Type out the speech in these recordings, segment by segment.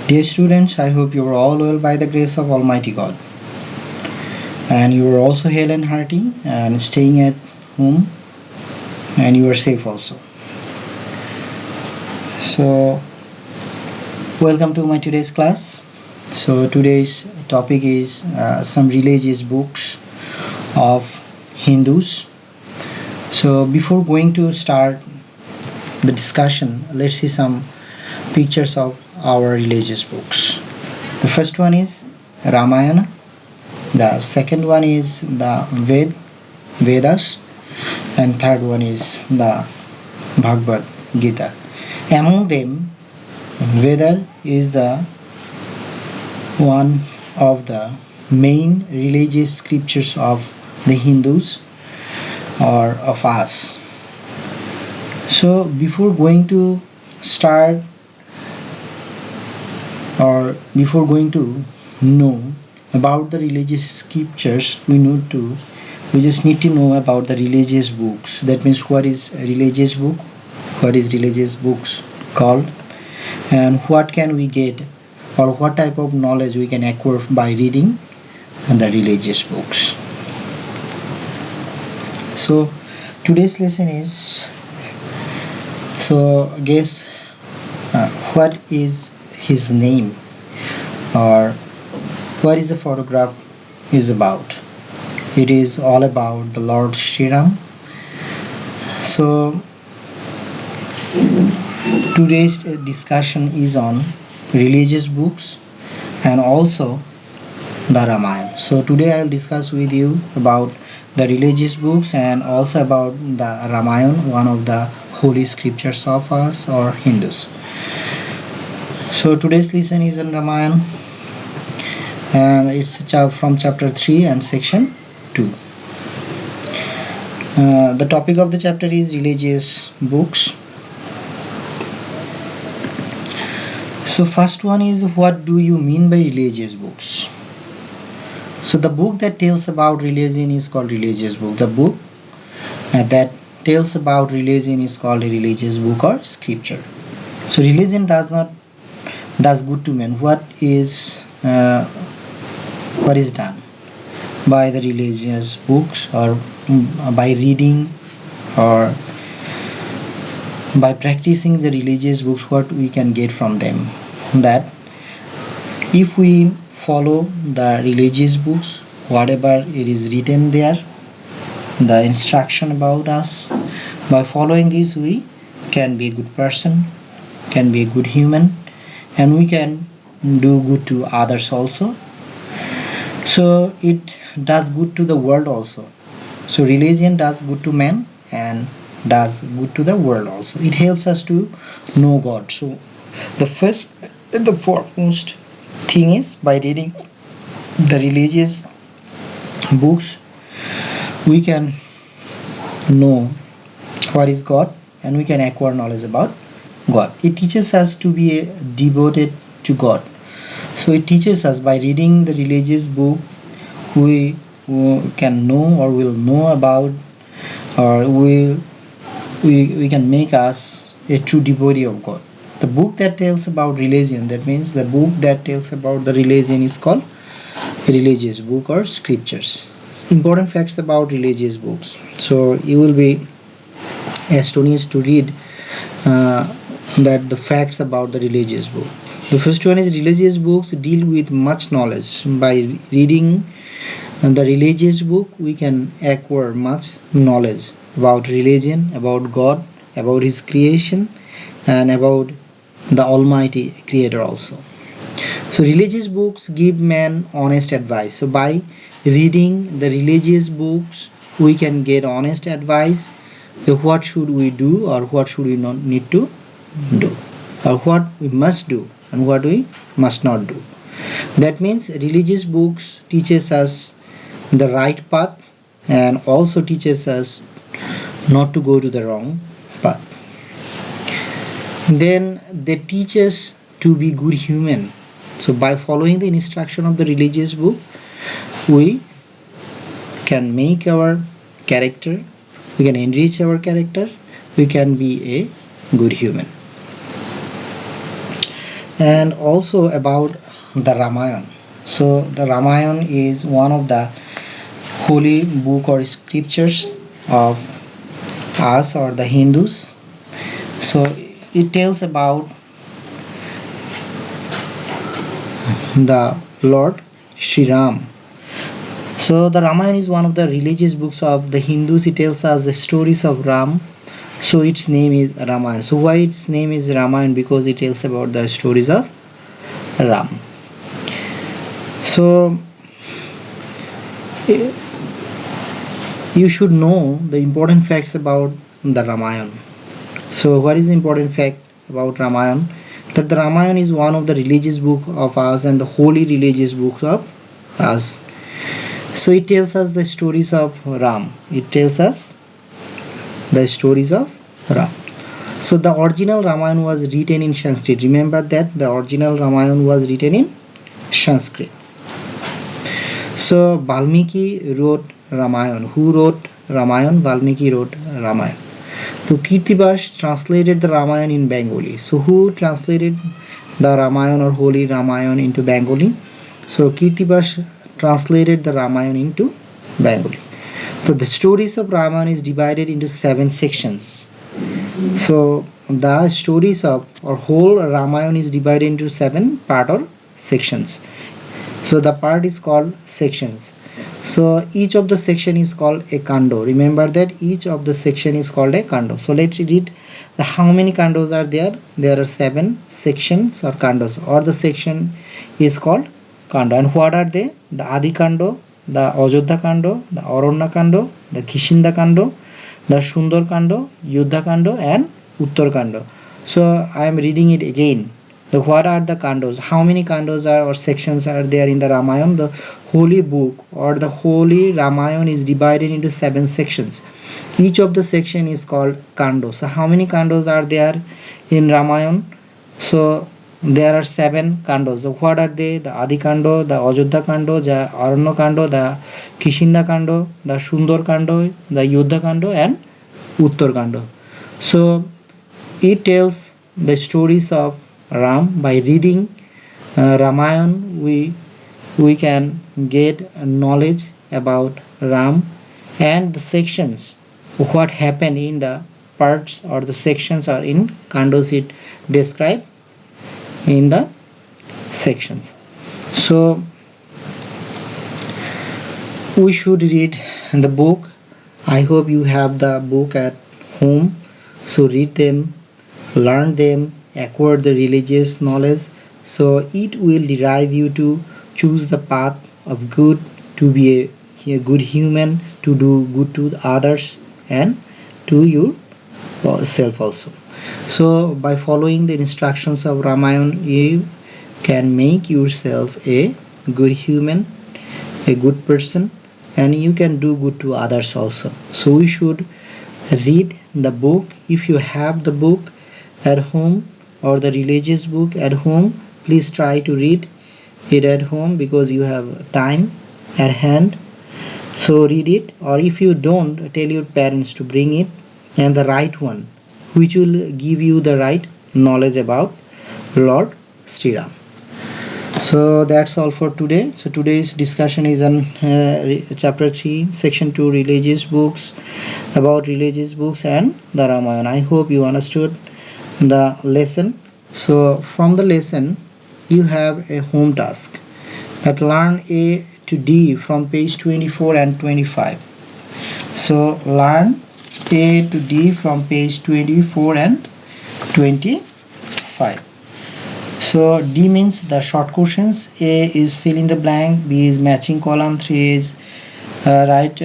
Dear students, I hope you are all well by the grace of Almighty God. And you are also hale and hearty and staying at home, and you are safe also. So, welcome to my today's class. So, today's topic is some religious books of Hindus. So, before going to start the discussion, let's see some pictures of our religious books. The first one is Ramayana. The second one is the Vedas, and third one is the Bhagavad Gita. Among them, Veda is the one of the main religious scriptures of the Hindus or of us. So before going to start or before going to know about the religious scriptures, we just need to know about the religious books. That means what is a religious book, what is religious books called, and what can we get or what type of knowledge we can acquire by reading the religious books. So today's lesson is, so guess what is his name, or what is the photograph is about. It is all about the Lord Sri Ram. So today's discussion is on religious books and also the Ramayana. So today I will discuss with you about the religious books and also about the Ramayana, one of the holy scriptures of us or Hindus. So today's lesson is on Ramayana, and it's from chapter 3 and section 2. The topic of the chapter is religious books. So first one is, what do you mean by religious books? So the book that tells about religion is called religious book. The book that tells about religion is called a religious book or scripture. So religion does good to men. What is done by the religious books, or by reading or by practicing the religious books, what we can get from them? That if we follow the religious books, whatever it is written there, the instruction about us, by following this we can be a good person, can be a good human, and we can do good to others also. So it does good to the world also. So religion does good to man and does good to the world also. It helps us to know God. So the first and the foremost thing is, by reading the religious books, we can know what is God and we can acquire knowledge about God. It teaches us to be devoted to God. So it teaches us, by reading the religious book, we can know or will know about, or we can make us a true devotee of God. The book that tells about religion, that means the book that tells about the religion, is called a religious book or scriptures. Important facts about religious books. So you will be astonished to read that the facts about the religious book. The first one is, religious books deal with much knowledge. By reading the religious book, we can acquire much knowledge about religion, about God, about his creation, and about the Almighty Creator also. So religious books give man honest advice. So by reading the religious books, we can get honest advice. So what should we do, or what should we not need to do, or what we must do and what we must not do. That means religious books teaches us the right path and also teaches us not to go to the wrong path. Then they teach us to be good human. So by following the instruction of the religious book, we can make our character, we can enrich our character, we can be a good human. and also about the Ramayana. So the Ramayana is one of the holy book or scriptures of us or the Hindus. So it tells about the Lord Sri Ram. So the Ramayana is one of the religious books of the Hindus. It tells us the stories of Ram. So its name is Ramayana. So why its name is Ramayana? Because it tells about the stories of Ram. So you should know the important facts about the Ramayana. So what is the important fact about Ramayana? That the Ramayana is one of the religious book of us and the holy religious book of us. So it tells us the stories of Ram. It tells us the stories of Ram. So the original Ramayana was written in Sanskrit. Remember that the original Ramayana was written in Sanskrit. So Valmiki wrote Ramayana. Who wrote Ramayana? Valmiki wrote Ramayana. So Kirtibas translated the Ramayana in Bengali. So who translated the Ramayana or Holy Ramayana into Bengali? So Kirtibas translated the Ramayana into Bengali. So the stories of Ramayana is divided into 7 sections. So the stories of or whole Ramayana is divided into 7 part or sections. So the part is called sections. So each of the section is called a kando. Remember that each of the section is called a kando. So let's read the how many kandos are there. There are 7 sections or kandos, or the section is called kando. And what are they? The Adi Kando, the Ajodhya Kando, the Aranya Kando, the Kishinda Kando, the Sundar Kando, Yuddha Kando, and Uttar Kando. So I am reading it again. The what are the kandos? How many kandos are or sections are there in the Ramayana? The holy book or the holy Ramayana is divided into 7 sections. Each of the section is called kando. So how many kandos are there in Ramayana? So there are 7 kandos. So what are they? The Adi Kando, the Ajodhya Kando, the Aranya Kando, the Kishinda Kando, the Sundar Kando, the Yuddha Kando, and Uttar Kando. So it tells the stories of Ram. By reading Ramayana, we can get knowledge about Ram and the sections, what happened in the parts or the sections or in kandos it describe in the sections. So we should read the book. I hope you have the book at home. So read them, learn them, acquire the religious knowledge. So it will drive you to choose the path of good, to be a good human, to do good to others and to yourself also. So by following the instructions of Ramayana, you can make yourself a good human, a good person, and you can do good to others also. So we should read the book. If you have the book at home or the religious book at home, please try to read it at home because you have time at hand. So read it, or if you don't, tell your parents to bring it, and the right one which will give you the right knowledge about Lord Sri Ram. So that's all for today. So today's discussion is on chapter 3 section 2 religious books, about religious books and the Ramayana. I hope you understood the lesson. So from the lesson you have a home task, that learn A to D from page 24 and 25. So learn A to D from page 24 and 25. So D means the short questions, A is fill in the blank, B is matching column, 3 is write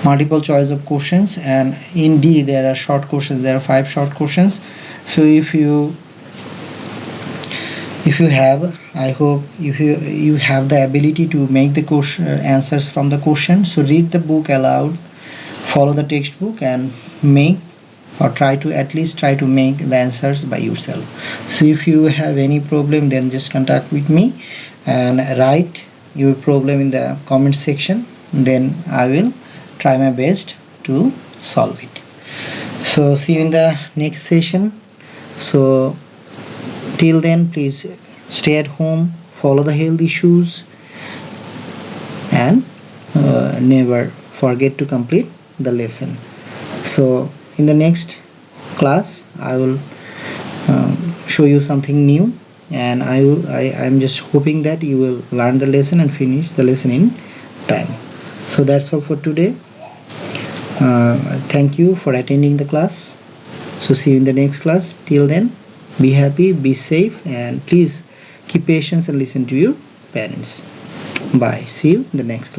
multiple choice of questions, and in D there are short questions. There are 5 short questions. So if you have, I hope if you have the ability to make the question answers from the question, so read the book aloud, follow the textbook, and make or at least try to make the answers by yourself. So if you have any problem, then just contact with me and write your problem in the comment section, then I will try my best to solve it. So see you in the next session. So Till then, please stay at home, follow the health issues, and never forget to complete the lesson. So in the next class I will show you something new, and I'm just hoping that you will learn the lesson and finish the lesson in time. So that's all for today. Thank you for attending the class. So see you in the next class. Till then, be happy, be safe, and please keep patience and listen to your parents. Bye. See you in the next class.